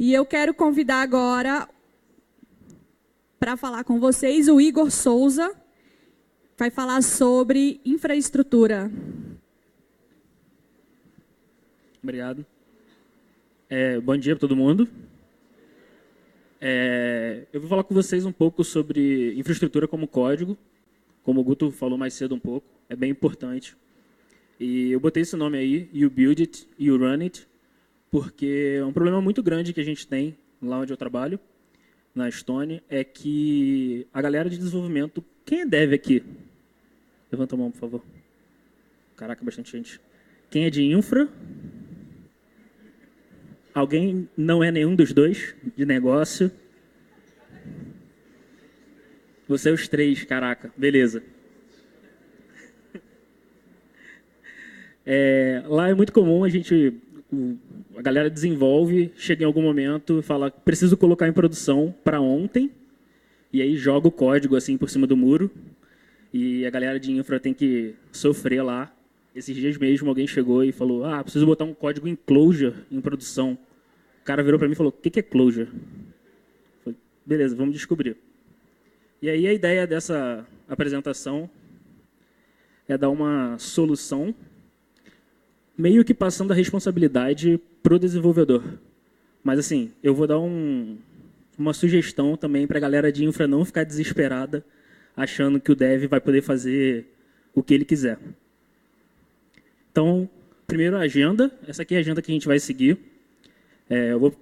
E eu quero convidar agora para falar com vocês o Igor Souza, vai falar sobre infraestrutura. Obrigado. Bom dia para todo mundo. Eu vou falar com vocês um pouco sobre infraestrutura como código. Como o Guto falou mais cedo um pouco, é bem importante. E eu botei esse nome aí, You Build It, You Run It, porque é um problema muito grande que a gente tem lá onde eu trabalho, na Estônia, é que a galera de desenvolvimento... Quem é dev aqui? Levanta a mão, por favor. Caraca, bastante gente. Quem é de infra? Alguém não é nenhum dos dois, de negócio? Você é os três, caraca, beleza. Lá é muito comum a galera desenvolve, chega em algum momento e fala, preciso colocar em produção para ontem, e aí joga o código assim por cima do muro, e a galera de infra tem que sofrer lá. Esses dias mesmo alguém chegou e falou, preciso botar um código em Clojure em produção. O cara virou para mim e falou, o que é Clojure? Eu falei, beleza, vamos descobrir. E aí a ideia dessa apresentação é dar uma solução, meio que passando a responsabilidade para o desenvolvedor. Mas assim, eu vou dar uma sugestão também para a galera de infra não ficar desesperada, achando que o dev vai poder fazer o que ele quiser. Então, primeiro a agenda. Essa aqui é a agenda que a gente vai seguir. Eu vou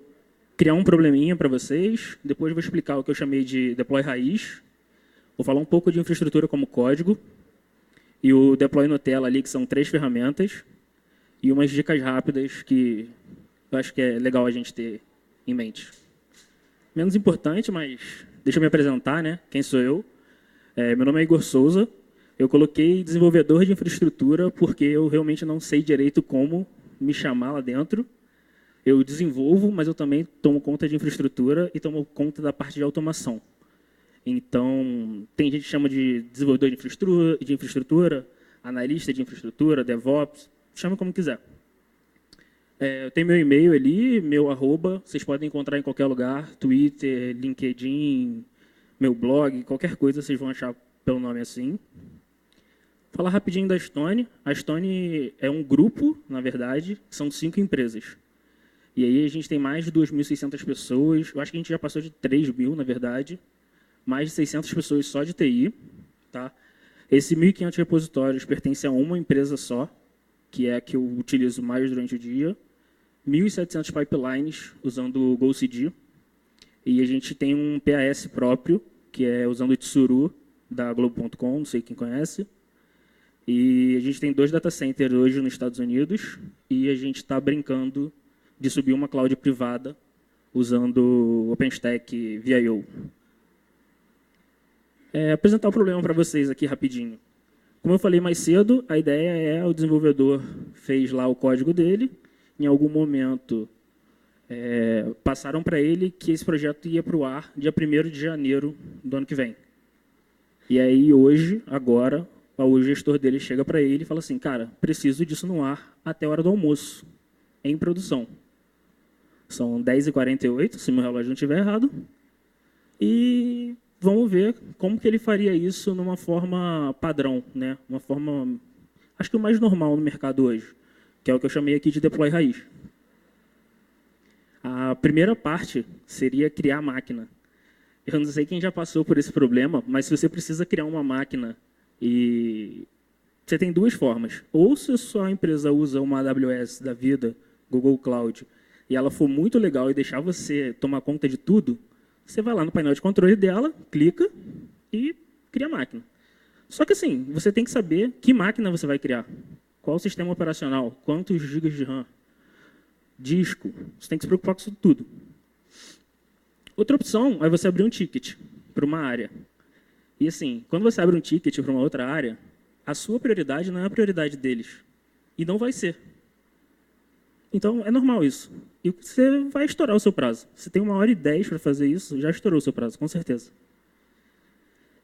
criar um probleminha para vocês, depois eu vou explicar o que eu chamei de deploy raiz. Vou falar um pouco de infraestrutura como código e o deploy Nutella ali, que são 3 ferramentas, e umas dicas rápidas que eu acho que é legal a gente ter em mente. Menos importante, mas deixa eu me apresentar, né? Quem sou eu? Meu nome é Igor Souza. Eu coloquei desenvolvedor de infraestrutura porque eu realmente não sei direito como me chamar lá dentro. Eu desenvolvo, mas eu também tomo conta de infraestrutura e tomo conta da parte de automação. Então, tem gente que chama de desenvolvedor de infraestrutura, analista de infraestrutura, DevOps, chama como quiser. Eu tenho meu e-mail ali, meu arroba, vocês podem encontrar em qualquer lugar, Twitter, LinkedIn, meu blog, qualquer coisa vocês vão achar pelo nome assim. Falar rapidinho da Stone. A Stone é um grupo, na verdade, são 5 empresas. E aí a gente tem mais de 2.600 pessoas, eu acho que a gente já passou de 3.000, na verdade, mais de 600 pessoas só de TI. Tá? Esse 1.500 repositórios pertence a uma empresa só, que é a que eu utilizo mais durante o dia. 1.700 pipelines usando o GoCD. E a gente tem um PAS próprio, que é usando o Tsuru, da Globo.com, não sei quem conhece. E a gente tem 2 data centers hoje nos Estados Unidos, e a gente está brincando de subir uma cloud privada usando o OpenStack VIO. Apresentar o problema para vocês aqui rapidinho. Como eu falei mais cedo, a ideia o desenvolvedor fez lá o código dele, em algum momento passaram para ele que esse projeto ia para o ar dia 1º de janeiro do ano que vem. E aí hoje, agora, o gestor dele chega para ele e fala assim, cara, preciso disso no ar até a hora do almoço, em produção. São 10h48, se meu relógio não estiver errado, e vamos ver como que ele faria isso numa forma padrão, né? Uma forma, acho que o mais normal no mercado hoje, que é o que eu chamei aqui de deploy raiz. A primeira parte seria criar a máquina. Eu não sei quem já passou por esse problema, mas se você precisa criar uma máquina e você tem 2 formas. Ou se a sua empresa usa uma AWS da vida, Google Cloud, e ela for muito legal e deixar você tomar conta de tudo, você vai lá no painel de controle dela, clica e cria a máquina. Só que assim, você tem que saber que máquina você vai criar. Qual o sistema operacional, quantos gigas de RAM, disco, você tem que se preocupar com isso tudo. Outra opção é você abrir um ticket para uma área. E assim, quando você abre um ticket para uma outra área, a sua prioridade não é a prioridade deles. E não vai ser. Então, é normal isso. E você vai estourar o seu prazo. Você tem 1h10 para fazer isso, já estourou o seu prazo, com certeza.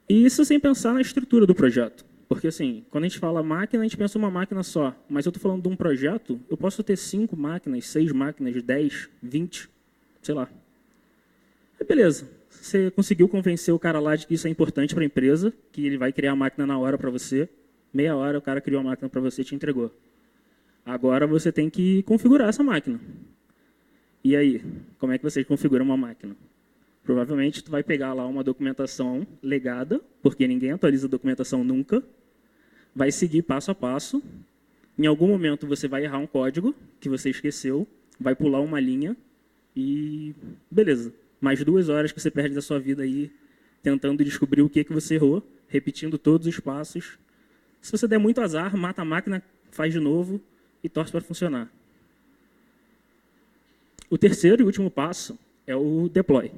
E isso sem pensar na estrutura do projeto. Porque, assim, quando a gente fala máquina, a gente pensa uma máquina só. Mas eu estou falando de um projeto, eu posso ter 5 máquinas, 6 máquinas, 10, 20. sei lá. Aí, beleza. Você conseguiu convencer o cara lá de que isso é importante para a empresa, que ele vai criar a máquina na hora para você. Meia hora o cara criou a máquina para você e te entregou. Agora você tem que configurar essa máquina. E aí, como é que você configura uma máquina? Provavelmente tu vai pegar lá uma documentação legada, porque ninguém atualiza a documentação nunca. Vai seguir passo a passo. Em algum momento você vai errar um código que você esqueceu, vai pular uma linha e beleza. Mais 2 horas que você perde da sua vida aí tentando descobrir o que você errou, repetindo todos os passos. Se você der muito azar, mata a máquina, faz de novo e torce para funcionar. O terceiro e último passo é o deploy.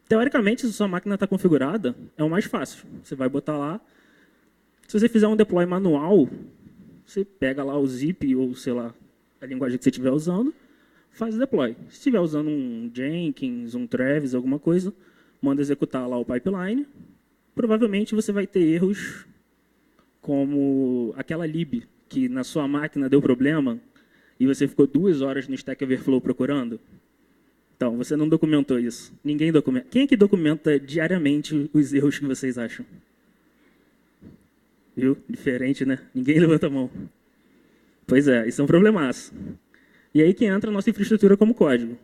Teoricamente, se a sua máquina está configurada, é o mais fácil. Você vai botar lá. Se você fizer um deploy manual, você pega lá o zip ou, sei lá, a linguagem que você estiver usando, faz o deploy. Se estiver usando um Jenkins, um Travis, alguma coisa, manda executar lá o pipeline. Provavelmente você vai ter erros como aquela lib que na sua máquina deu problema e você ficou 2 horas no Stack Overflow procurando. Então, você não documentou isso. Ninguém documenta. Quem é que documenta diariamente os erros que vocês acham? Viu? Diferente, né? Ninguém levanta a mão. Pois é, isso é um problemaço. E aí que entra a nossa infraestrutura como código.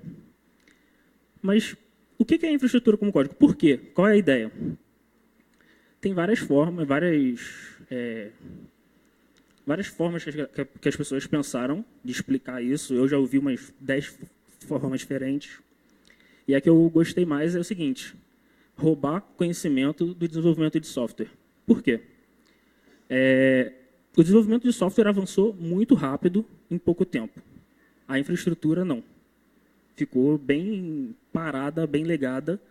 Mas o que é infraestrutura como código? Por quê? Qual é a ideia? Tem várias formas, várias formas que as pessoas pensaram de explicar isso. Eu já ouvi umas 10 formas diferentes. E a que eu gostei mais é o seguinte: roubar conhecimento do desenvolvimento de software. Por quê? O desenvolvimento de software avançou muito rápido em pouco tempo. A infraestrutura não. Ficou bem parada, bem legada,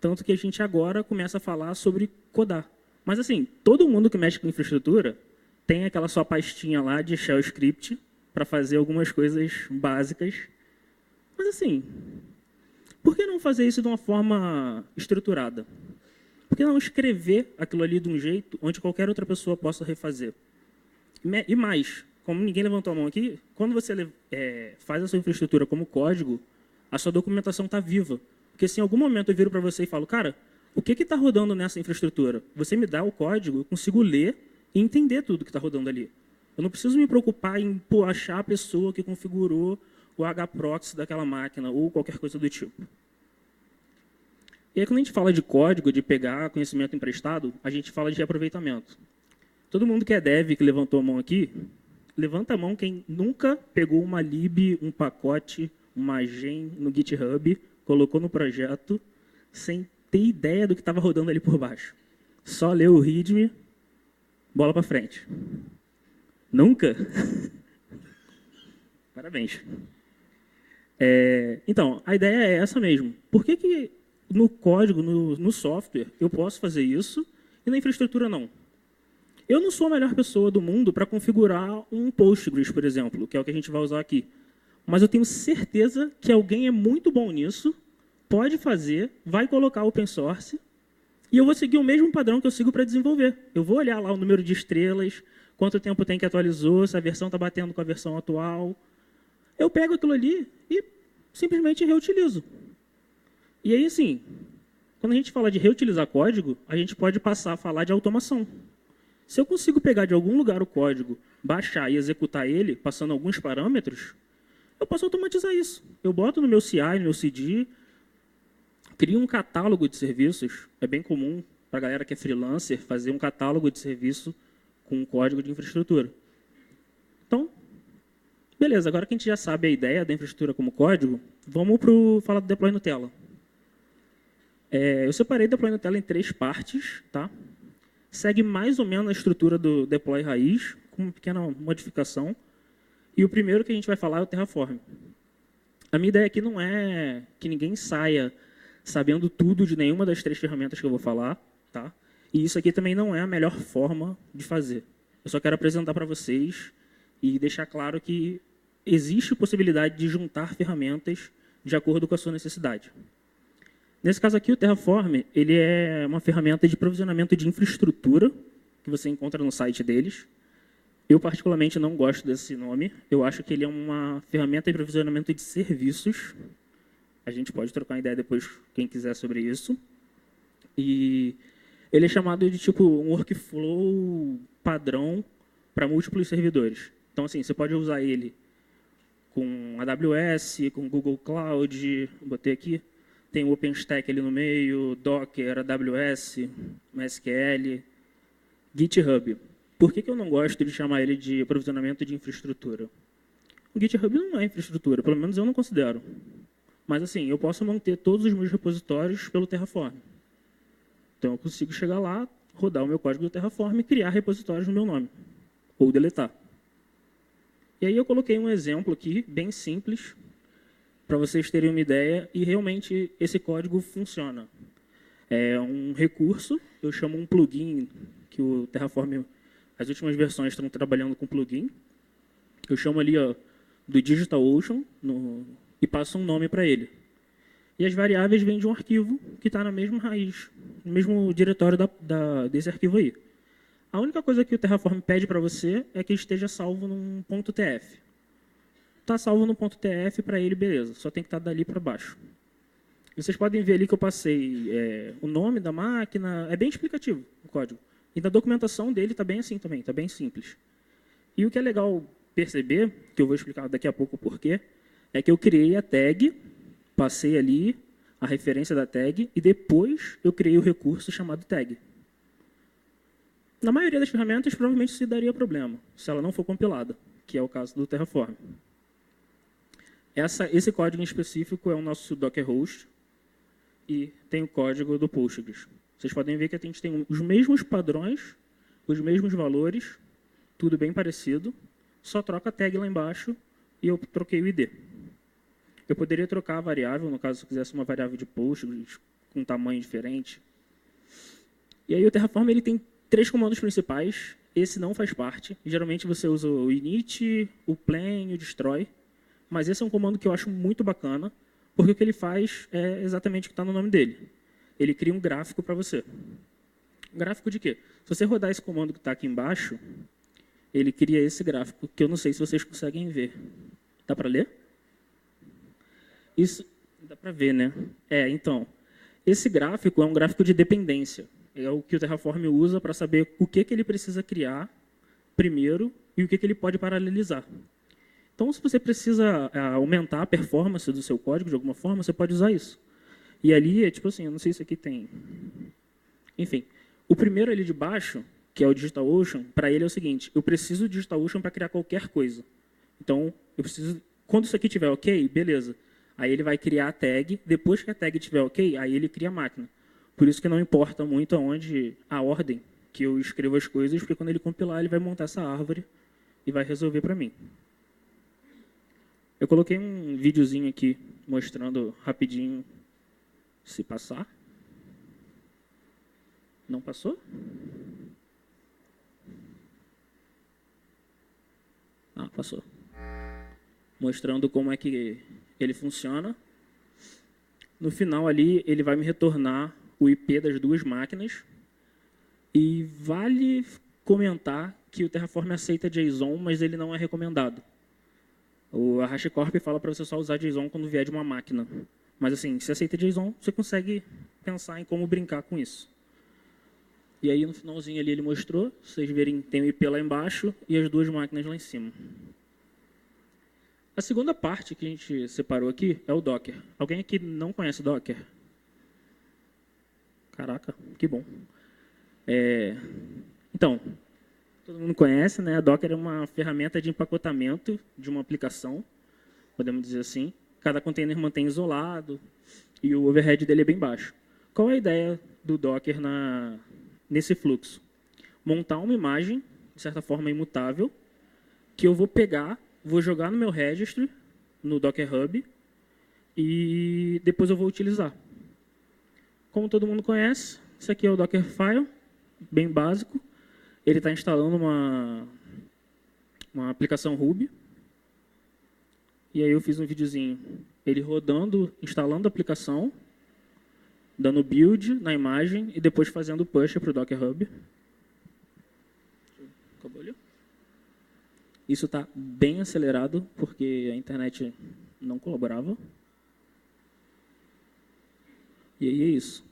tanto que a gente agora começa a falar sobre codar. Mas assim, todo mundo que mexe com infraestrutura tem aquela sua pastinha lá de shell script para fazer algumas coisas básicas. Mas assim, por que não fazer isso de uma forma estruturada? Por que não escrever aquilo ali de um jeito onde qualquer outra pessoa possa refazer? E mais, como ninguém levantou a mão aqui, quando você faz a sua infraestrutura como código, a sua documentação está viva. Porque se em algum momento eu viro para você e falo, cara, o que está rodando nessa infraestrutura? Você me dá o código, eu consigo ler e entender tudo que está rodando ali. Eu não preciso me preocupar em achar a pessoa que configurou o hproxy daquela máquina ou qualquer coisa do tipo. E aí, quando a gente fala de código, de pegar conhecimento emprestado, a gente fala de reaproveitamento. Todo mundo que é dev, que levantou a mão aqui, levanta a mão quem nunca pegou uma lib, um pacote, uma gen no GitHub, colocou no projeto, sem ter ideia do que estava rodando ali por baixo. Só leu o readme, bola para frente. Nunca? Parabéns. Então, a ideia é essa mesmo. Por que no código, no software, eu posso fazer isso e na infraestrutura não? Eu não sou a melhor pessoa do mundo para configurar um Postgres, por exemplo, que é o que a gente vai usar aqui. Mas eu tenho certeza que alguém é muito bom nisso, pode fazer, vai colocar open source, e eu vou seguir o mesmo padrão que eu sigo para desenvolver. Eu vou olhar lá o número de estrelas, quanto tempo tem que atualizou, se a versão está batendo com a versão atual. Eu pego aquilo ali e simplesmente reutilizo. E aí, assim, quando a gente fala de reutilizar código, a gente pode passar a falar de automação. Se eu consigo pegar de algum lugar o código, baixar e executar ele, passando alguns parâmetros, eu posso automatizar isso. Eu boto no meu CI, no meu CD, crio um catálogo de serviços. É bem comum para a galera que é freelancer fazer um catálogo de serviço com um código de infraestrutura. Então, beleza, agora que a gente já sabe a ideia da infraestrutura como código, vamos falar do deploy Nutella. Eu separei o deploy Nutella em 3 partes, tá? Segue mais ou menos a estrutura do deploy raiz, com uma pequena modificação. E o primeiro que a gente vai falar é o Terraform. A minha ideia aqui não é que ninguém saia sabendo tudo de nenhuma das 3 ferramentas que eu vou falar, tá? E isso aqui também não é a melhor forma de fazer. Eu só quero apresentar para vocês e deixar claro que existe possibilidade de juntar ferramentas de acordo com a sua necessidade. Nesse caso aqui, o Terraform ele é uma ferramenta de provisionamento de infraestrutura que você encontra no site deles. Eu, particularmente, não gosto desse nome. Eu acho que ele é uma ferramenta de provisionamento de serviços. A gente pode trocar uma ideia depois, quem quiser, sobre isso. E ele é chamado de tipo um workflow padrão para múltiplos servidores. Então, assim, você pode usar ele com AWS, com Google Cloud, botei aqui, tem o OpenStack ali no meio, Docker, AWS, MySQL, GitHub. Por que eu não gosto de chamar ele de aprovisionamento de infraestrutura? O GitHub não é infraestrutura, pelo menos eu não considero. Mas, assim, eu posso manter todos os meus repositórios pelo Terraform. Então, eu consigo chegar lá, rodar o meu código do Terraform e criar repositórios no meu nome. Ou deletar. E aí eu coloquei um exemplo aqui, bem simples, para vocês terem uma ideia, e realmente esse código funciona. É um recurso, eu chamo um plugin, que o Terraform, as últimas versões estão trabalhando com plugin. Eu chamo ali do DigitalOcean e passo um nome para ele. E as variáveis vêm de um arquivo que está na mesma raiz, no mesmo diretório desse arquivo aí. A única coisa que o Terraform pede para você é que esteja salvo num .tf. Está salvo no .tf para ele, beleza. Só tem que estar dali para baixo. E vocês podem ver ali que eu passei o nome da máquina. É bem explicativo o código. E na documentação dele está bem assim também, está bem simples. E o que é legal perceber, que eu vou explicar daqui a pouco o porquê, é que eu criei a tag, passei ali a referência da tag, e depois eu criei o recurso chamado tag. Na maioria das ferramentas, provavelmente isso daria problema, se ela não for compilada, que é o caso do Terraform. Esse código em específico é o nosso Docker Host, e tem o código do Postgres. Vocês podem ver que a gente tem os mesmos padrões, os mesmos valores, tudo bem parecido, só troca a tag lá embaixo e eu troquei o ID. Eu poderia trocar a variável, no caso, se eu quisesse uma variável de Postgres com um tamanho diferente. E aí o Terraform ele tem 3 comandos principais, esse não faz parte. Geralmente você usa o init, o plan e o destroy, mas esse é um comando que eu acho muito bacana, porque o que ele faz é exatamente o que está no nome dele. Ele cria um gráfico para você. Um gráfico de quê? Se você rodar esse comando que está aqui embaixo, ele cria esse gráfico, que eu não sei se vocês conseguem ver. Dá para ler? Isso dá para ver, né? Então, esse gráfico é um gráfico de dependência. É o que o Terraform usa para saber o que ele precisa criar primeiro e o que ele pode paralelizar. Então, se você precisa aumentar a performance do seu código de alguma forma, você pode usar isso. E ali é tipo assim, eu não sei se aqui tem. Enfim, o primeiro ali de baixo, que é o DigitalOcean, para ele é o seguinte, eu preciso do DigitalOcean para criar qualquer coisa. Então, eu preciso, quando isso aqui estiver ok, beleza. Aí ele vai criar a tag, depois que a tag estiver ok, aí ele cria a máquina. Por isso que não importa muito a ordem que eu escrevo as coisas, porque quando ele compilar, ele vai montar essa árvore e vai resolver para mim. Eu coloquei um videozinho aqui, mostrando rapidinho se passar. Não passou? Ah, passou. Mostrando como é que ele funciona. No final ali, ele vai me retornar o IP das 2 máquinas. E vale comentar que o Terraform aceita JSON, mas ele não é recomendado. A HashiCorp fala para você só usar JSON quando vier de uma máquina. Mas assim, se aceita JSON, você consegue pensar em como brincar com isso. E aí no finalzinho ali ele mostrou, vocês verem, tem o IP lá embaixo e as 2 máquinas lá em cima. A segunda parte que a gente separou aqui é o Docker. Alguém aqui não conhece Docker? Caraca, que bom. Então, todo mundo conhece, né? A Docker é uma ferramenta de empacotamento de uma aplicação, podemos dizer assim. Cada container mantém isolado e o overhead dele é bem baixo. Qual é a ideia do Docker nesse fluxo? Montar uma imagem, de certa forma imutável, que eu vou pegar, vou jogar no meu registry, no Docker Hub, e depois eu vou utilizar. Como todo mundo conhece, esse aqui é o Dockerfile, bem básico. Ele está instalando uma aplicação Ruby. E aí eu fiz um videozinho, ele rodando, instalando a aplicação, dando build na imagem e depois fazendo push para o Docker Hub. Acabou ali? Isso está bem acelerado, porque a internet não colaborava. E aí é isso.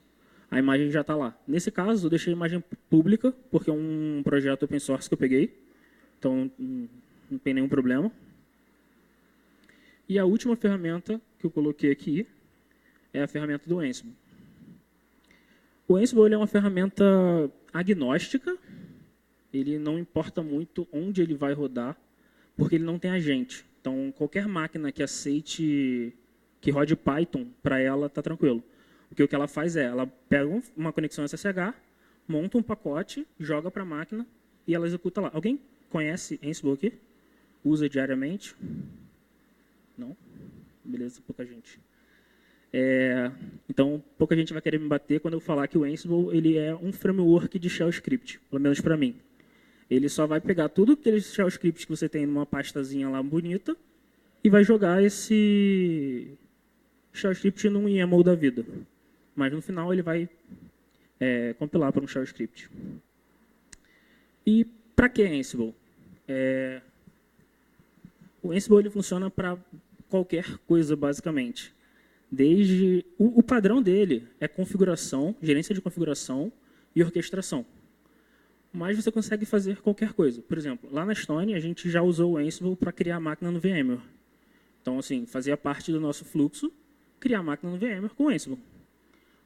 A imagem já está lá. Nesse caso, eu deixei a imagem pública, porque é um projeto open source que eu peguei. Então, não tem nenhum problema. E a última ferramenta que eu coloquei aqui é a ferramenta do Ansible. O Ansible ele é uma ferramenta agnóstica. Ele não importa muito onde ele vai rodar, porque ele não tem agente. Então, qualquer máquina que aceite que rode Python, para ela está tranquilo. Porque o que ela faz é, ela pega uma conexão SSH, monta um pacote, joga para a máquina e ela executa lá. Alguém conhece Ansible aqui? Usa diariamente? Não? Beleza, pouca gente. Então, pouca gente vai querer me bater quando eu falar que o Ansible ele é um framework de shell script, pelo menos para mim. Ele só vai pegar tudo aqueles shell scripts que você tem numa pastazinha lá bonita e vai jogar esse shell script num YAML da vida. Mas no final ele vai compilar para um shell script. E para que Ansible? O Ansible ele funciona para qualquer coisa, basicamente. Desde o padrão dele é configuração, gerência de configuração e orquestração. Mas você consegue fazer qualquer coisa. Por exemplo, lá na Stone a gente já usou o Ansible para criar a máquina no VMware. Então, assim, fazia parte do nosso fluxo criar a máquina no VMware com o Ansible.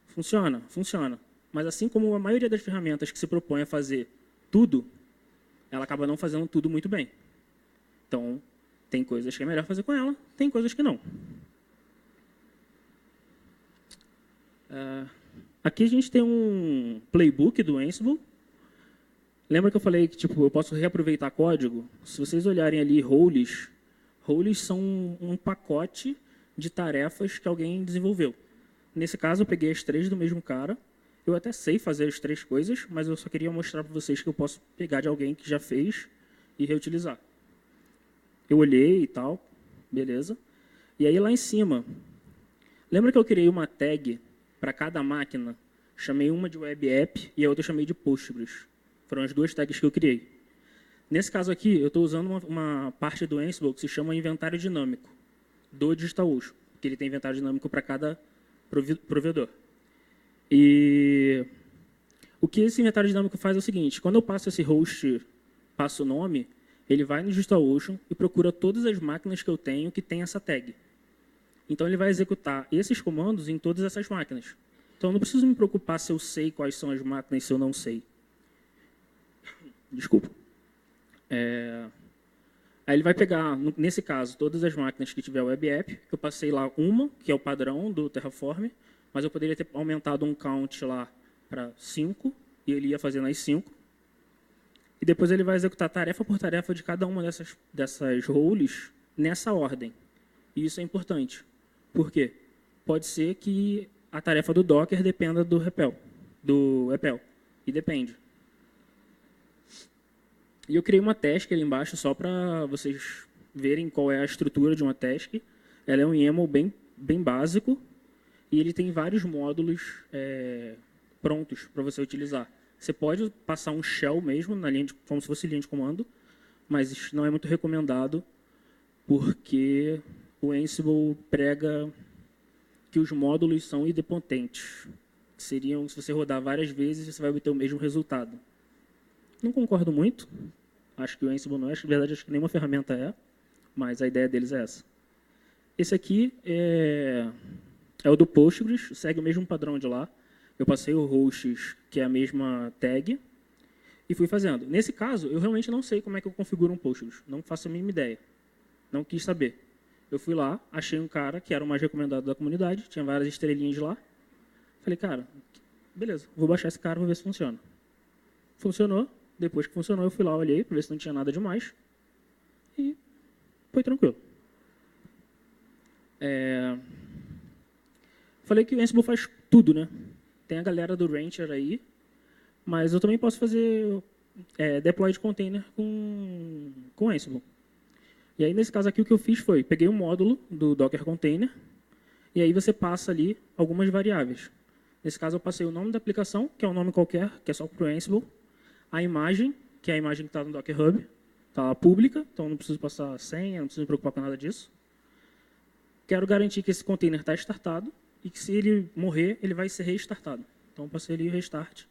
Funciona? Funciona. Mas assim como a maioria das ferramentas que se propõe a fazer tudo, ela acaba não fazendo tudo muito bem. Então, tem coisas que é melhor fazer com ela, tem coisas que não. Aqui a gente tem um playbook do Ansible. Lembra que eu falei que tipo, eu posso reaproveitar código? Se vocês olharem ali roles são um pacote de tarefas que alguém desenvolveu. Nesse caso, eu peguei as 3 do mesmo cara. Eu até sei fazer as 3 coisas, mas eu só queria mostrar para vocês que eu posso pegar de alguém que já fez e reutilizar. Eu olhei e tal, beleza. E aí lá em cima, lembra que eu criei uma tag para cada máquina? Chamei uma de web app e a outra eu chamei de Postgres. Foram as 2 tags que eu criei. Nesse caso aqui, eu estou usando uma parte do Ansible que se chama inventário dinâmico, do DigitalOcean, que ele tem inventário dinâmico para cada provedor. E o que esse inventário dinâmico faz é o seguinte, quando eu passo esse host, passo o nome, ele vai no DigitalOcean e procura todas as máquinas que eu tenho que tem essa tag. Então ele vai executar esses comandos em todas essas máquinas. Então eu não preciso me preocupar se eu sei quais são as máquinas, se eu não sei. Desculpa. Aí ele vai pegar, nesse caso, todas as máquinas que tiver web app. Eu passei lá uma, que é o padrão do Terraform, mas eu poderia ter aumentado um count lá para 5, e ele ia fazendo as 5. E depois ele vai executar tarefa por tarefa de cada uma dessas roles nessa ordem. E isso é importante. Por quê? Pode ser que a tarefa do Docker dependa do REPL, do EPEL. E depende. E eu criei uma task ali embaixo só para vocês verem qual é a estrutura de uma task. Ela é um YAML bem básico e ele tem vários módulos prontos para você utilizar. Você pode passar um shell mesmo, como se fosse linha de comando, mas isso não é muito recomendado porque o Ansible prega que os módulos são idempotentes. Seriam, se você rodar várias vezes, você vai obter o mesmo resultado. Não concordo muito. Acho que o Ansible não é. Na verdade, acho que nenhuma ferramenta é. Mas a ideia deles é essa. Esse aqui é o do Postgres. Segue o mesmo padrão de lá. Eu passei o hosts, que é a mesma tag. E fui fazendo. Nesse caso, eu realmente não sei como é que eu configuro um Postgres. Não faço a mínima ideia. Não quis saber. Eu fui lá, achei um cara que era o mais recomendado da comunidade. Tinha várias estrelinhas lá. Falei, cara, beleza. Vou baixar esse cara, vou ver se funciona. Funcionou. Depois que funcionou, eu fui lá, olhei para ver se não tinha nada demais. E foi tranquilo. Falei que o Ansible faz tudo, né? Tem a galera do Rancher aí, mas eu também posso fazer deploy de container com Ansible. E aí, nesse caso aqui, o que eu fiz foi, peguei um módulo do Docker Container, e aí você passa ali algumas variáveis. Nesse caso, eu passei o nome da aplicação, que é um nome qualquer, que é só para o Ansible, a imagem, que é a imagem que está no Docker Hub, está lá pública, então não preciso passar senha, não preciso me preocupar com nada disso. Quero garantir que esse container está startado, e que se ele morrer, ele vai ser restartado. Então, eu passei ali o restart.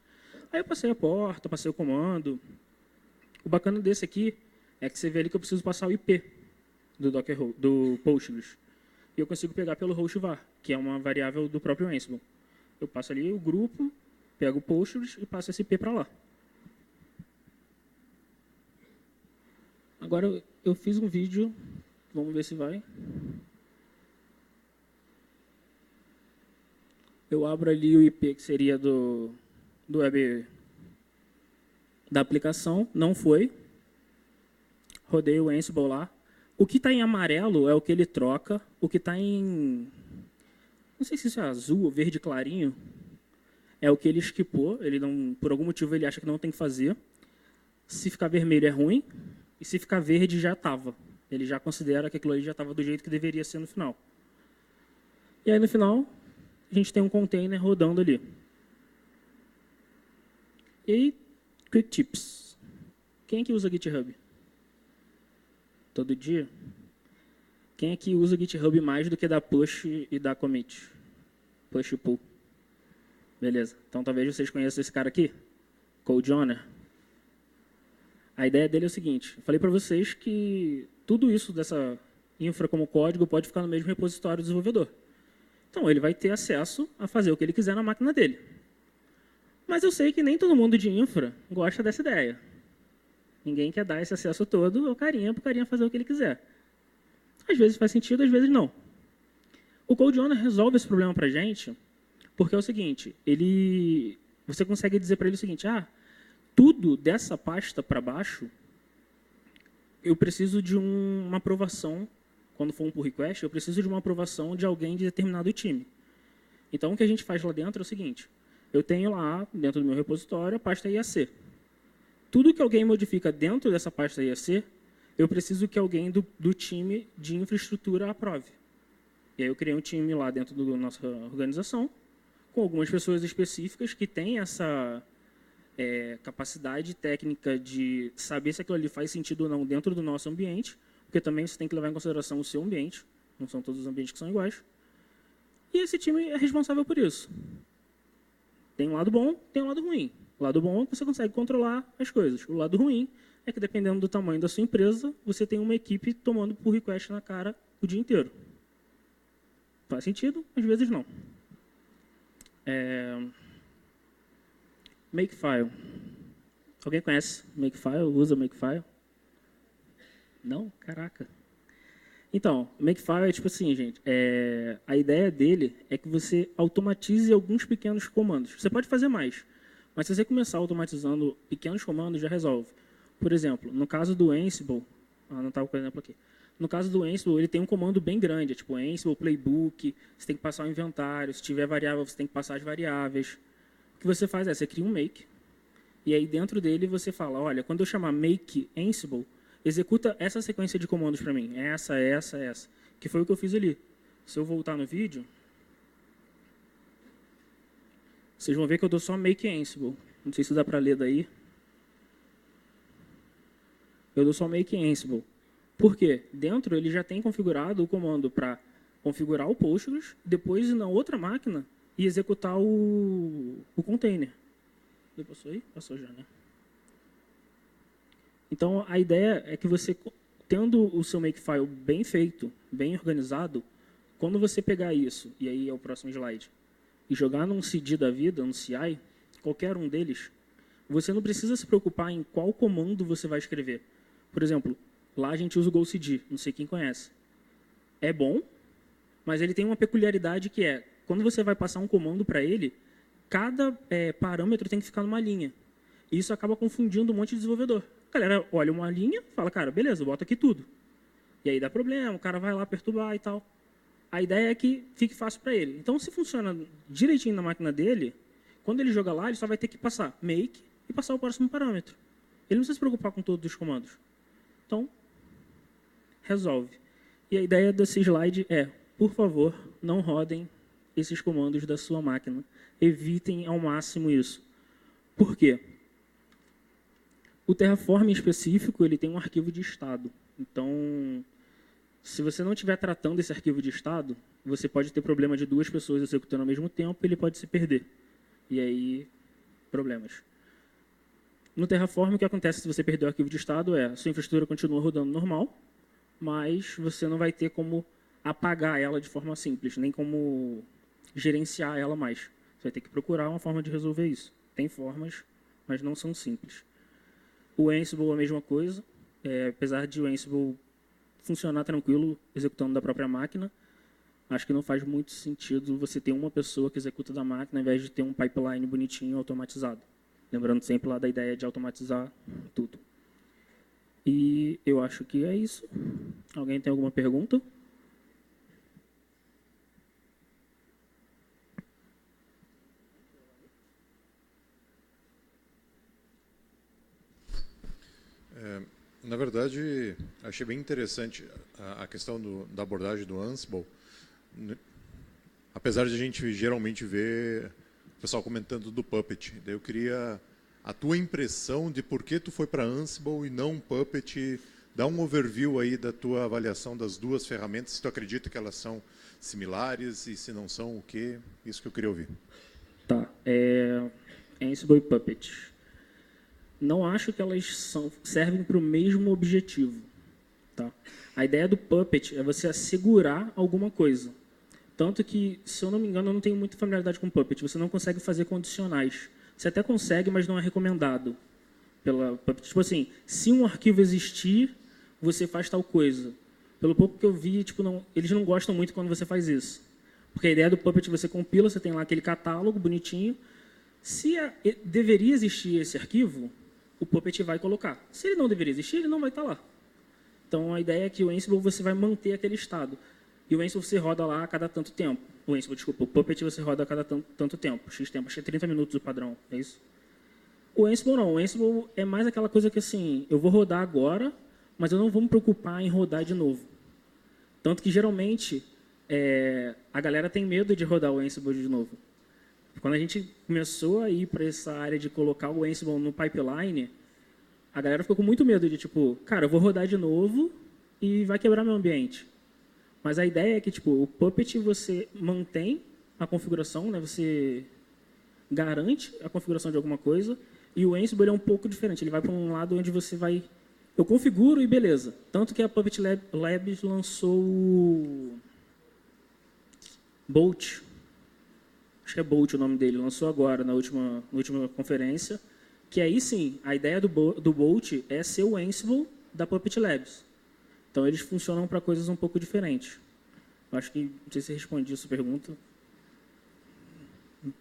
Aí eu passei a porta, passei o comando. O bacana desse aqui é que você vê ali que eu preciso passar o IP do Docker, do Postgres. E eu consigo pegar pelo host var, que é uma variável do próprio Ansible. Eu passo ali o grupo, pego o Postgres e passo esse IP para lá. Agora eu fiz um vídeo, vamos ver se vai. Eu abro ali o IP que seria do web da aplicação, não foi. Rodei o Ansible lá. O que está em amarelo é o que ele troca. O que está em, não sei se isso é azul ou verde clarinho, é o que ele skipou. Ele não, por algum motivo ele acha que não tem que fazer. Se ficar vermelho é ruim. E se ficar verde já estava. Ele já considera que aquilo ali já estava do jeito que deveria ser no final. E aí no final a gente tem um container rodando ali. E aí, quick tips. Quem é que usa GitHub? Todo dia? Quem é que usa GitHub mais do que da push e da commit? Push e pull. Beleza. Então talvez vocês conheçam esse cara aqui. CodeOwner. A ideia dele é o seguinte. Eu falei para vocês que tudo isso dessa infra como código pode ficar no mesmo repositório do desenvolvedor. Então ele vai ter acesso a fazer o que ele quiser na máquina dele. Mas eu sei que nem todo mundo de infra gosta dessa ideia. Ninguém quer dar esse acesso todo ao carinha para o carinha fazer o que ele quiser. Às vezes faz sentido, às vezes não. O CodeOwner resolve esse problema para a gente porque é o seguinte, você consegue dizer para ele o seguinte, tudo dessa pasta para baixo, eu preciso de uma aprovação, quando for um pull request, eu preciso de uma aprovação de alguém de determinado time. Então, o que a gente faz lá dentro é o seguinte, eu tenho lá, dentro do meu repositório, a pasta IAC. Tudo que alguém modifica dentro dessa pasta IAC, eu preciso que alguém do time de infraestrutura aprove. E aí eu criei um time lá dentro da nossa organização, com algumas pessoas específicas que têm essa capacidade técnica de saber se aquilo ali faz sentido ou não dentro do nosso ambiente, porque também você tem que levar em consideração o seu ambiente, não são todos os ambientes que são iguais. E esse time é responsável por isso. Tem um lado bom, tem um lado ruim. O lado bom é que você consegue controlar as coisas. O lado ruim é que, dependendo do tamanho da sua empresa, você tem uma equipe tomando pull request na cara o dia inteiro. Faz sentido? Às vezes não. Makefile. Alguém conhece Makefile? Usa Makefile? Não? Caraca. Então, Makefile é tipo assim, gente. A ideia dele é que você automatize alguns pequenos comandos. Você pode fazer mais, mas se você começar automatizando pequenos comandos, já resolve. Por exemplo, no caso do Ansible, não estava com o exemplo aqui. No caso do Ansible, ele tem um comando bem grande, tipo Ansible Playbook, você tem que passar o inventário, se tiver variável, você tem que passar as variáveis. O que você faz você cria um make, e aí dentro dele você fala, olha, quando eu chamar make Ansible, executa essa sequência de comandos para mim, essa, que foi o que eu fiz ali. Se eu voltar no vídeo, vocês vão ver que eu dou só make Ansible. Não sei se dá para ler daí. Eu dou só make Ansible. Por quê? Dentro ele já tem configurado o comando para configurar o Postgres, depois ir na outra máquina e executar o container. Passou aí? Passou já, né? Então, a ideia é que você, tendo o seu Makefile bem feito, bem organizado, quando você pegar isso, e aí é o próximo slide, e jogar num CD da vida, num CI, qualquer um deles, você não precisa se preocupar em qual comando você vai escrever. Por exemplo, lá a gente usa o GoCD, não sei quem conhece. É bom, mas ele tem uma peculiaridade que é, quando você vai passar um comando para ele, cada parâmetro tem que ficar numa linha. E isso acaba confundindo um monte de desenvolvedor. A galera olha uma linha, fala, cara, beleza, bota aqui tudo. E aí dá problema, o cara vai lá perturbar e tal. A ideia é que fique fácil para ele. Então, se funciona direitinho na máquina dele, quando ele joga lá, ele só vai ter que passar make e passar o próximo parâmetro. Ele não precisa se preocupar com todos os comandos. Então, resolve. E a ideia desse slide é, por favor, não rodem esses comandos da sua máquina. Evitem ao máximo isso. Por quê? O Terraform em específico, ele tem um arquivo de estado. Então, Se você não estiver tratando esse arquivo de estado, você pode ter problema de 2 pessoas executando ao mesmo tempo e ele pode se perder. E aí, problemas. No Terraform, o que acontece se você perder o arquivo de estado é a sua infraestrutura continua rodando normal, mas você não vai ter como apagar ela de forma simples, nem como gerenciar ela mais. Você vai ter que procurar uma forma de resolver isso. Tem formas, mas não são simples. O Ansible é a mesma coisa. Apesar de o Ansible funcionar tranquilo, executando da própria máquina, acho que não faz muito sentido você ter uma pessoa que executa da máquina, ao invés de ter um pipeline bonitinho automatizado. Lembrando sempre lá da ideia de automatizar tudo. E eu acho que é isso. Alguém tem alguma pergunta? Na verdade, achei bem interessante a questão da abordagem do Ansible. Apesar de a gente geralmente ver o pessoal comentando do Puppet. Daí eu queria a tua impressão de por que tu foi para Ansible e não Puppet. Dá um overview aí da tua avaliação das duas ferramentas, se tu acredita que elas são similares e se não são, o quê? Isso que eu queria ouvir. Tá. Ansible e Puppet. Não acho que elas servem para o mesmo objetivo. Tá? A ideia do Puppet é você assegurar alguma coisa. Tanto que, se eu não me engano, eu não tenho muita familiaridade com Puppet. Você não consegue fazer condicionais. Você até consegue, mas não é recomendado pela Puppet. Tipo assim, se um arquivo existir, você faz tal coisa. Pelo pouco que eu vi, eles não gostam muito quando você faz isso. Porque a ideia do Puppet, você compila, você tem lá aquele catálogo bonitinho. Se deveria existir esse arquivo, o Puppet vai colocar. Se ele não deveria existir, ele não vai estar lá. Então, a ideia é que o Ansible você vai manter aquele estado. E o Ansible você roda lá a cada tanto tempo. O Puppet você roda a cada tanto tempo. X tempo, acho que é 30 minutos o padrão, é isso? O Ansible não. O Ansible é mais aquela coisa que, assim, eu vou rodar agora, mas eu não vou me preocupar em rodar de novo. Tanto que, geralmente, a galera tem medo de rodar o Ansible de novo. Quando a gente começou a ir para essa área de colocar o Ansible no pipeline, a galera ficou com muito medo de, cara, eu vou rodar de novo e vai quebrar meu ambiente. Mas a ideia é que, o Puppet você mantém a configuração, né? Você garante a configuração de alguma coisa, e o Ansible ele é um pouco diferente. Ele vai para um lado onde você vai... Eu configuro e beleza. Tanto que a Puppet Labs lançou o Bolt. Acho que é Bolt o nome dele. Lançou agora, na última conferência. Que aí sim, a ideia do Bolt é ser o Ansible da Puppet Labs. Então, eles funcionam para coisas um pouco diferentes. Acho que, não sei se respondi a sua pergunta.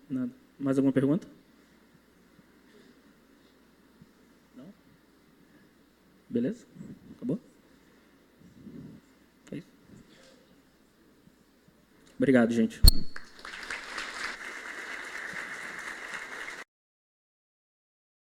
Nada. Mais alguma pergunta? Não? Beleza? Acabou? É isso. Obrigado, gente.